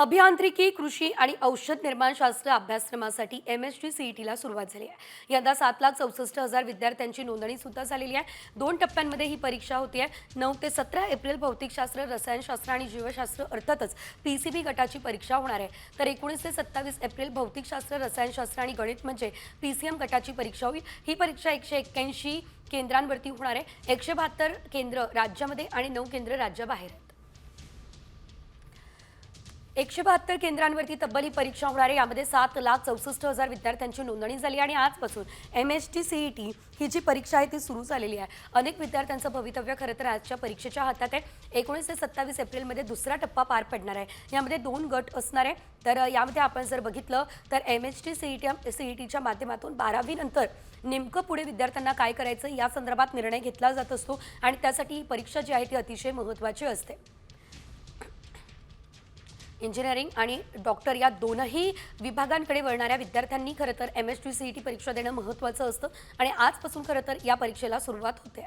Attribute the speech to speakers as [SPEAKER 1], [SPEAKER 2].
[SPEAKER 1] अभियांत्रिकी, कृषी आणि औषध निर्माणशास्त्र अभ्यासक्रमासाठी MSc-CETला सुरुवात झाली आहे. यंदा 7,64,000 विद्यार्थ्यांची नोंदणी सुद्धा झालेली आहे. 2 टप्प्यांमध्ये ही परीक्षा होती आहे. 9 ते 17 एप्रिल भौतिकशास्त्र, रसायनशास्त्र आणि जीवशास्त्र अर्थातच PCB गटाची परीक्षा होणार आहे. तर 19 ते 27 एप्रिल भौतिकशास्त्र, रसायनशास्त्र आणि गणित म्हणजे PCM गटाची परीक्षा होईल. ही परीक्षा 181 केंद्रांवरती होणार आहे. 172 केंद्र राज्यामध्ये आणि 9 केंद्र राज्याबाहेर आहेत. 172 केंद्रांवरती तब्बल ही परीक्षा होणार आहे. यामध्ये 7,64,000 विद्यार्थ्यांची नोंदणी झाली आणि आजपासून MSc-CET ही जी परीक्षा आहे ती सुरू झालेली आहे. अनेक विद्यार्थ्यांचं भवितव्य खरं तर आजच्या परीक्षेच्या हातात आहे. 19 ते 27 एप्रिलमध्ये दुसरा टप्पा पार पडणार आहे. यामध्ये 2 गट असणार आहे. तर यामध्ये आपण जर बघितलं तर MSc-CETच्या माध्यमातून 12वी नंतर नेमकं पुढे विद्यार्थ्यांना काय करायचं या संदर्भात निर्णय घेतला जात असतो आणि त्यासाठी ही परीक्षा जी आहे ती अतिशय महत्त्वाची असते. इंजिनिअरिंग आणि डॉक्टर या दोनही विभागांकडे वळणाऱ्या विद्यार्थ्यांनी खरं तर MSc-CET परीक्षा देणं महत्त्वाचं असतं आणि आजपासून खरं तर या परीक्षेला सुरुवात होते.